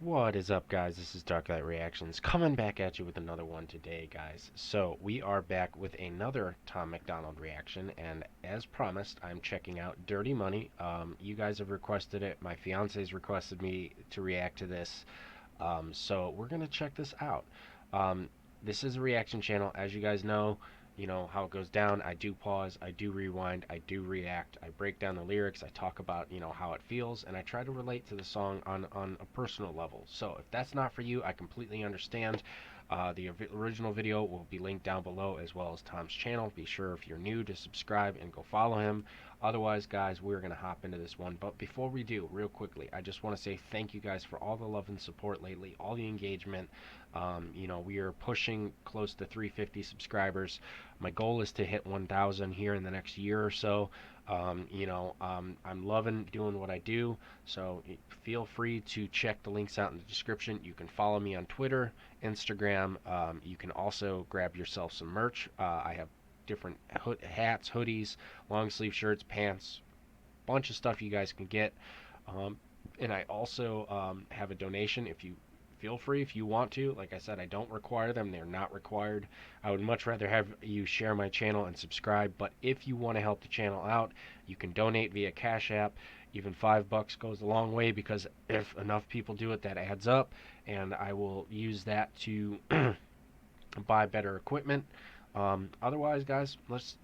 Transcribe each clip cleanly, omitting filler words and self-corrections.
What is up, guys? This is Darklight Reactions coming back at you with another one today, guys. So, we are back with another Tom McDonald reaction, and as promised, I'm checking out Dirty Money. You guys have requested it. My fiance's requested me to react to this. So, we're going to check this out. This is a reaction channel. As you know how it goes down. I do pause, I do rewind, I do react, I break down the lyrics, I talk about, how it feels, and I try to relate to the song on a personal level. So if that's not for you, I completely understand. The original video will be linked down below, as well as Tom's channel. Be sure, if you're new, to subscribe and go follow him. Otherwise, guys, we're going to hop into this one. But before we do, real quickly, I just want to say thank you guys for all the love and support lately, all the engagement. We are pushing close to 350 subscribers. My goal is to hit 1,000 here in the next year or so. I'm loving doing what I do, so feel free to check the links out in the description. You can follow me on Twitter, Instagram. You can also grab yourself some merch. I have different hats, hoodies, long sleeve shirts, pants, bunch of stuff you guys can get. And I also have a donation. If you feel free, if you want to. Like I said, I don't require them. They're not required. I would much rather have you share my channel and subscribe. But if you want to help the channel out, you can donate via Cash App. Even $5 goes a long way, because if enough people do it, that adds up, and I will use that to buy better equipment. Otherwise, guys, let's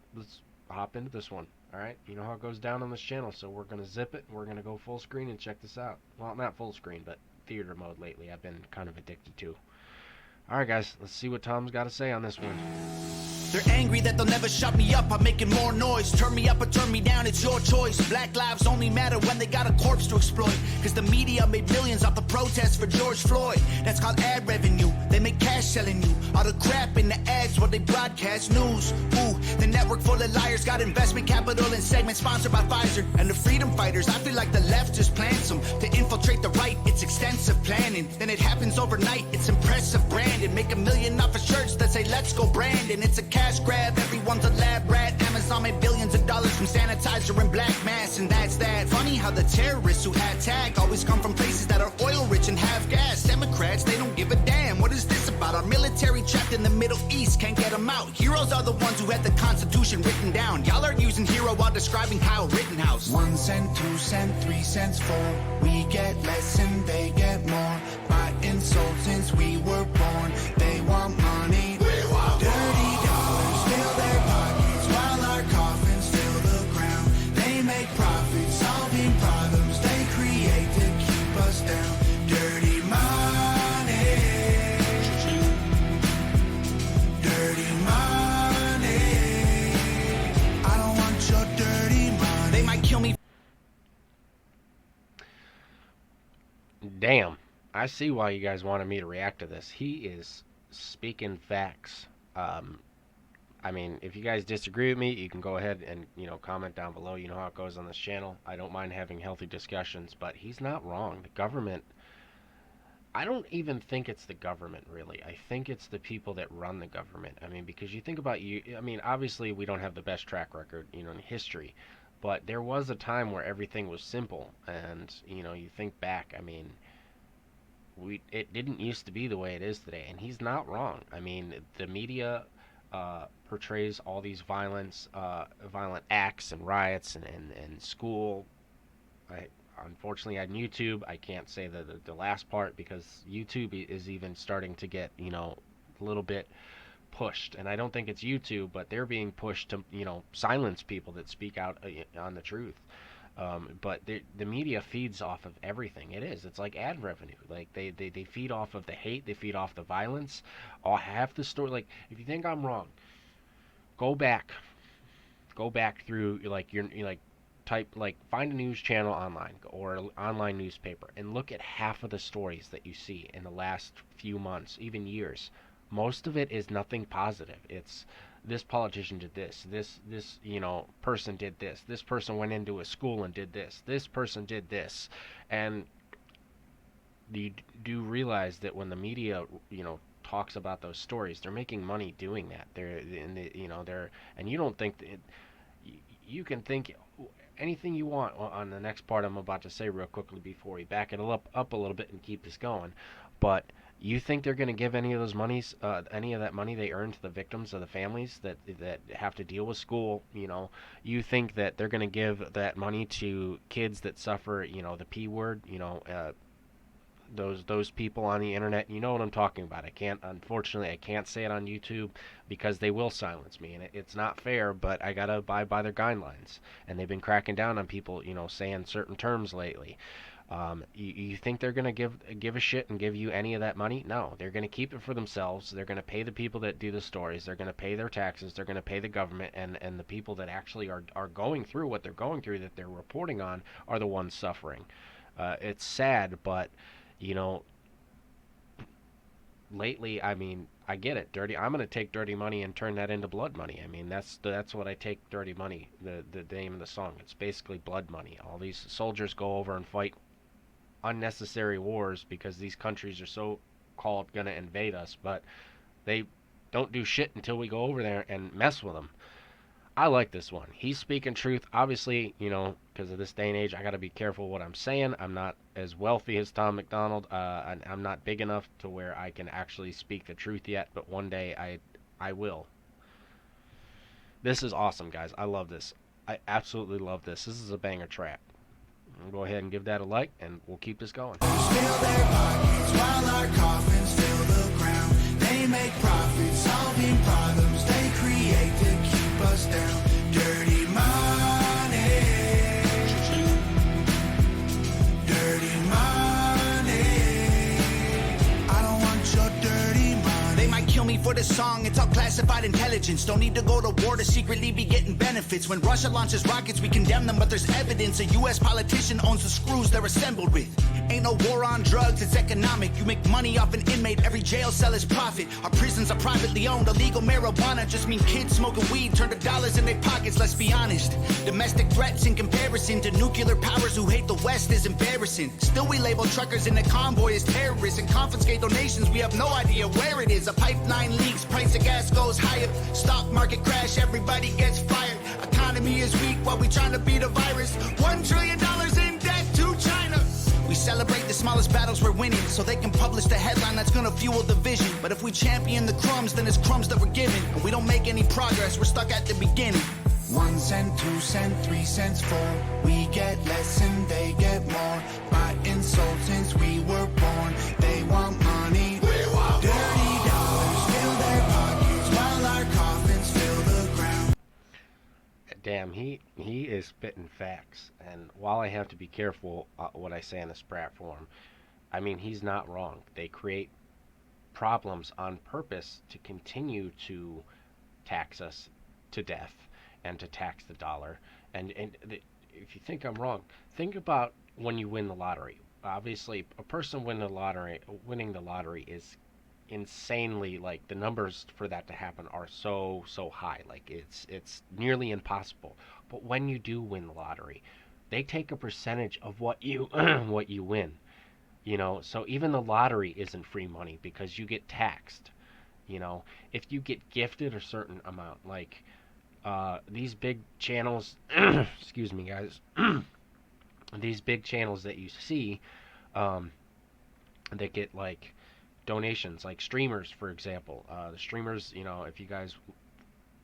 hop into this one. All right, you know how it goes down on this channel, so we're gonna zip it and we're gonna go full screen and check this out. Well, not full screen, but theater mode lately. I've been kind of addicted to. All right, guys, let's see what Tom's got to say on this one. They're angry that they'll never shut me up. I'm making more noise. Turn me up or turn me down, it's your choice. Black lives only matter when they got a corpse to exploit. Cause the media made millions off the protests for George Floyd. That's called ad revenue. They make cash selling you all the crap in the ads while they broadcast news. Ooh, the network full of liars got investment capital and segments sponsored by Pfizer. And the freedom fighters, I feel like the left just plants them to infiltrate the right. It's extensive planning. Then it happens overnight. It's impressive branding. Make $1 million off of shirts that say let's go Brandon. It's a cash grab, everyone's a lab rat. Amazon made billions of dollars from sanitizer and black mass, and that's that. Funny how the terrorists who had tag always come from places that are oil rich and have gas. Democrats, they don't give a damn. What is this about? Our military trapped in the Middle East, can't get them out. Heroes are the ones who had the Constitution written down. Y'all are using hero while describing Kyle Rittenhouse. 1 cent, 2 cent, 3 cents, 4. We get less and they get more. By insult since we were born. They want money. We want dirty dollars fill their pockets while our coffins fill the ground. They make profits solving problems they create to keep us down. Dirty money. Dirty money. I don't want your dirty money. They might kill me. Damn, I see why you guys wanted me to react to this. He is speaking facts. I mean, if you guys disagree with me, you can go ahead and, comment down below. You know how it goes on this channel. I don't mind having healthy discussions, but he's not wrong. The government, I don't even think it's the government, really. I think it's the people that run the government. I mean, because you think about obviously we don't have the best track record, in history, but there was a time where everything was simple, and, you think back, I mean, it didn't used to be the way it is today, and he's not wrong. I mean, the media portrays all these violent acts and riots and school. I unfortunately on YouTube, I can't say the last part, because YouTube is even starting to get a little bit pushed, and I don't think it's YouTube, but they're being pushed to silence people that speak out on the truth. But the media feeds off of everything. It's like ad revenue. Like they feed off of the hate, they feed off the violence. All half the story. Like, if you think I'm wrong, go back through, like, find a news channel online or an online newspaper and look at half of the stories that you see in the last few months, even years. Most of it is nothing positive. It's this politician did this person did this person went into a school and did this person did this. And you do realize that when the media talks about those stories, they're making money doing that. They're and you don't think that you can think anything you want on the next part I'm about to say real quickly before we back it up a little bit and keep this going. But you think they're going to give any of those monies, any of that money they earn to the victims of the families that have to deal with school? You think that they're going to give that money to kids that suffer, the P word, those people on the internet? You know what I'm talking about. Unfortunately I can't say it on YouTube because they will silence me, and it's not fair, but I gotta abide by their guidelines. And they've been cracking down on people, saying certain terms lately. You think they're gonna give a shit and give you any of that money? No, they're gonna keep it for themselves. They're gonna pay the people that do the stories. They're gonna pay their taxes. They're gonna pay the government, and the people that actually are going through what they're going through, that they're reporting on, are the ones suffering. It's sad, but you know, lately, I mean, I get it. Dirty. I'm gonna take dirty money and turn that into blood money. I mean, that's what I take dirty money. The name of the song. It's basically blood money. All these soldiers go over and fight unnecessary wars because these countries are so called gonna invade us, but they don't do shit until we go over there and mess with them. I like this one. He's speaking truth. Obviously, because of this day and age, I got to be careful what I'm saying. I'm not as wealthy as Tom McDonald. And I'm not big enough to where I can actually speak the truth yet, but one day I will. This is awesome, guys. I love this. I absolutely love this. This is a banger track. I'll go ahead and give that a like, and we'll keep this going. Fill their pockets while our coffins fill the ground. They make profits, solving problems they create to keep us down. Dirty money. Dirty money. I don't want your dirty money. They might kill me for this song, it's all classified intelligence. Don't need to go to war to secretly be getting benefits. When Russia launches rockets, we condemn them, but there's evidence a U.S. politician owns the screws they're assembled with. Ain't no war on drugs, it's economic. You make money off an inmate, every jail cell is profit. Our prisons are privately owned, illegal marijuana just mean kids smoking weed turn to dollars in their pockets, let's be honest. Domestic threats in comparison to nuclear powers who hate the West is embarrassing. Still we label truckers in the convoy as terrorists and confiscate donations, we have no idea where it is. A pipeline leaks, price of gas goes higher. Stock market crash, everybody gets fired. Economy is weak while we trying to beat a virus. $1 trillion in debt to China. We celebrate the smallest battles we're winning, so they can publish the headline that's gonna fuel division. But if we champion the crumbs, then it's crumbs that we're given. And we don't make any progress, we're stuck at the beginning. 1 cent, 2 cent, 3 cents, 4. We get less and they get more. By insult since we were born. They want money. We want dirty dollars fill their pockets while our coffins fill the ground. Damn, he is spitting facts. And while I have to be careful what I say on this platform, I mean, he's not wrong. They create problems on purpose to continue to tax us to death and to tax the dollar. If you think I'm wrong, think about when you win the lottery. Obviously, a person winning the lottery is insanely, like, the numbers for that to happen are so high, like it's nearly impossible. But when you do win the lottery, they take a percentage of what you what you win. So even the lottery isn't free money because you get taxed. If you get gifted a certain amount, like these big channels, excuse me, guys, these big channels that you see, that get like donations, like streamers, for example. The streamers, if you guys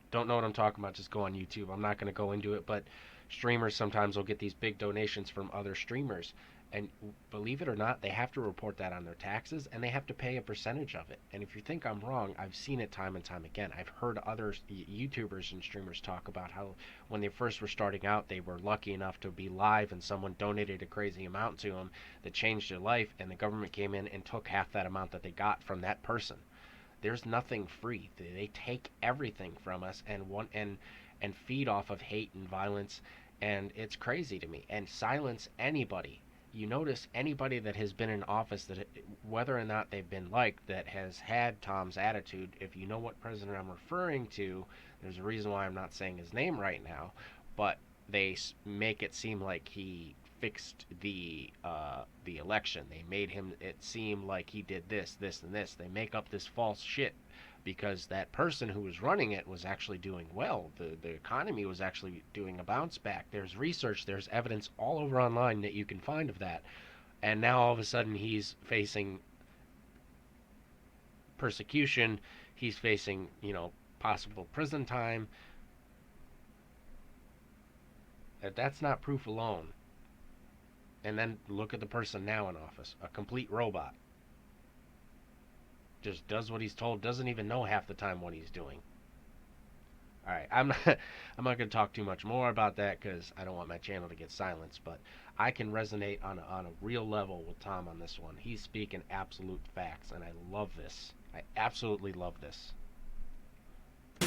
don't know what I'm talking about, just go on YouTube. I'm not going to go into it, but streamers sometimes will get these big donations from other streamers. And believe it or not, they have to report that on their taxes, and they have to pay a percentage of it. And if you think I'm wrong, I've seen it time and time again. I've heard other YouTubers and streamers talk about how when they first were starting out, they were lucky enough to be live and someone donated a crazy amount to them that changed their life, and the government came in and took half that amount that they got from that person. There's nothing free. They take everything from us and feed off of hate and violence, and it's crazy to me. And silence anybody. You notice anybody that has been in office, that whether or not they've been liked, that has had Tom's attitude. If you know what president I'm referring to, there's a reason why I'm not saying his name right now, but they make it seem like he fixed the election. They made it seem like he did this, and this. They make up this false shit because that person who was running it was actually doing well. The economy was actually doing a bounce back. There's research, there's evidence all over online that you can find of that. And now all of a sudden he's facing persecution, he's facing, possible prison time. That's not proof alone. And then look at the person now in office, a complete robot. Just does what he's told, doesn't even know half the time what he's doing. All right, I'm not going to talk too much more about that because I don't want my channel to get silenced. But I can resonate on a real level with Tom on this one. He's speaking absolute facts, and I love this. I absolutely love this.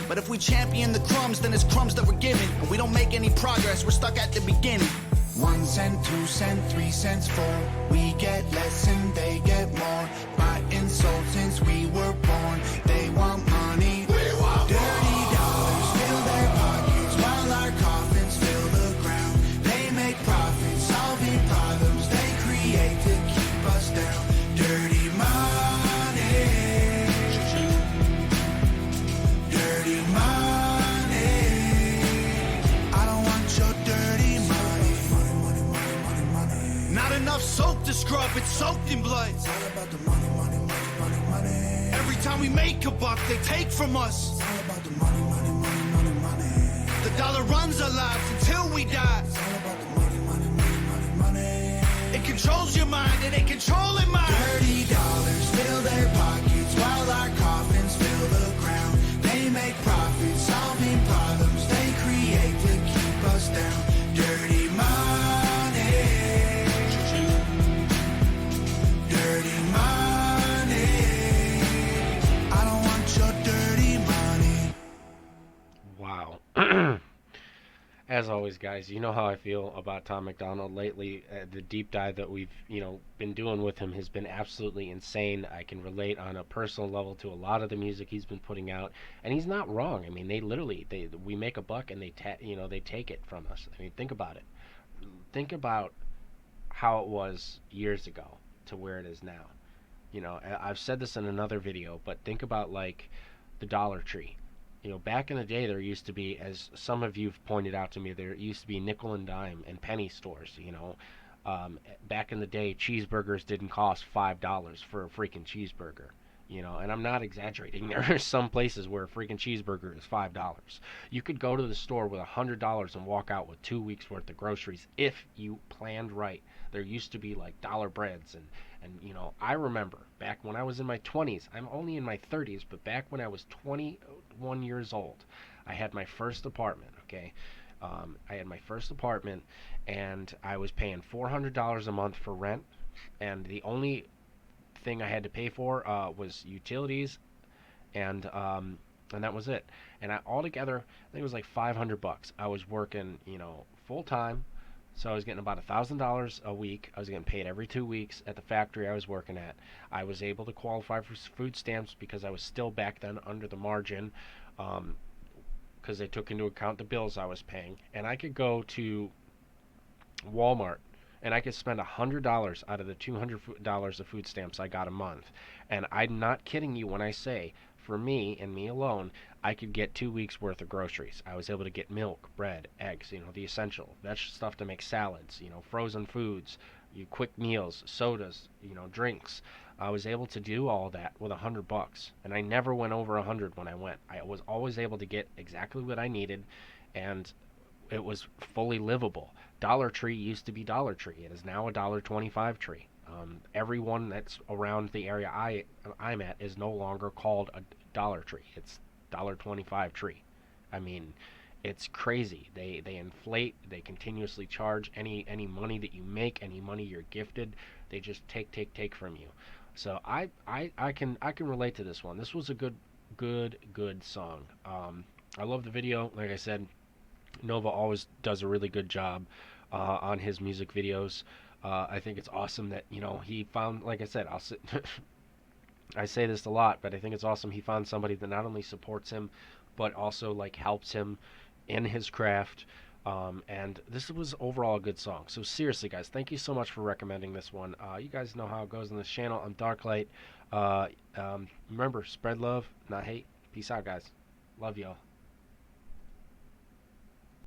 But if we champion the crumbs, then it's crumbs that we're given. And we don't make any progress, we're stuck at the beginning. 1 cent, 2 cent, 3 cents, 4. We get less and they get more. By insult since we were born. They want money. We want dirty dollars fill their pockets while our coffins fill the ground. They make profits, solving problems they create to keep us down. Dirty money. Dirty money. I don't want your dirty money. Money, money, money, money, money. Not enough soap to scrub, it's soaked in blood. It's all about the money, money, money, money, money. Every time we make a buck, they take from us. It's all about the money, money, money, money, money. The dollar runs our lives until we die. It's all about the money, money, money, money, money. It controls your mind and it controlling mine. Dirty dollars fill their pockets while our coffins fill the ground. They make profits, solving problems they create to keep us down. Dirty money. Dirty money. I don't want your dirty money. Wow. As always, guys, you know how I feel about Tom McDonald lately. The deep dive that we've, been doing with him has been absolutely insane. I can relate on a personal level to a lot of the music he's been putting out, and he's not wrong. I mean, we make a buck and they take it from us. I mean, think about it. Think about how it was years ago to where it is now. I've said this in another video, but think about like the Dollar Tree. Back in the day, there used to be, as some of you've pointed out to me, there used to be nickel and dime and penny stores. Back in the day, cheeseburgers didn't cost $5 for a freaking cheeseburger. And I'm not exaggerating. There are some places where a freaking cheeseburger is $5. You could go to the store with $100 and walk out with 2 weeks worth of groceries if you planned right. There used to be like dollar breads and I remember back when I was in my 20s. I'm only in my 30s, but back when I was 21 years old, I had my first apartment. Okay, I had my first apartment, and I was paying $400 a month for rent, and the only thing I had to pay for was utilities, and that was it. And altogether, I think it was like $500. I was working, full time, so I was getting about $1,000 a week. I was getting paid every 2 weeks at the factory I was working at. I was able to qualify for food stamps because I was still back then under the margin, because they took into account the bills I was paying. And I could go to Walmart and I could spend $100 out of the $200 of food stamps I got a month. And I'm not kidding you when I say, for me and me alone, I could get 2 weeks worth of groceries. I was able to get milk, bread, eggs, the essential, vegetable stuff to make salads, frozen foods, quick meals, sodas, drinks. I was able to do all that with $100, and I never went over 100 when I went. I was always able to get exactly what I needed, and it was fully livable. Dollar Tree used to be Dollar Tree. It is now a $1.25 tree. Everyone that's around the area I'm at is no longer called a Dollar Tree. It's $1.25 tree. I mean, it's crazy. They inflate. They continuously charge any money that you make, any money you're gifted. They just take from you. So I can relate to this one. This was a good song. I love the video. Like I said, Nova always does a really good job on his music videos. I think it's awesome that he found, like I said, I say this a lot, but I think it's awesome he found somebody that not only supports him, but also like helps him in his craft. And this was overall a good song. So seriously, guys, thank you so much for recommending this one. You guys know how it goes on this channel. I'm Darklight. Uh, Remember, spread love, not hate. Peace out, guys. Love y'all.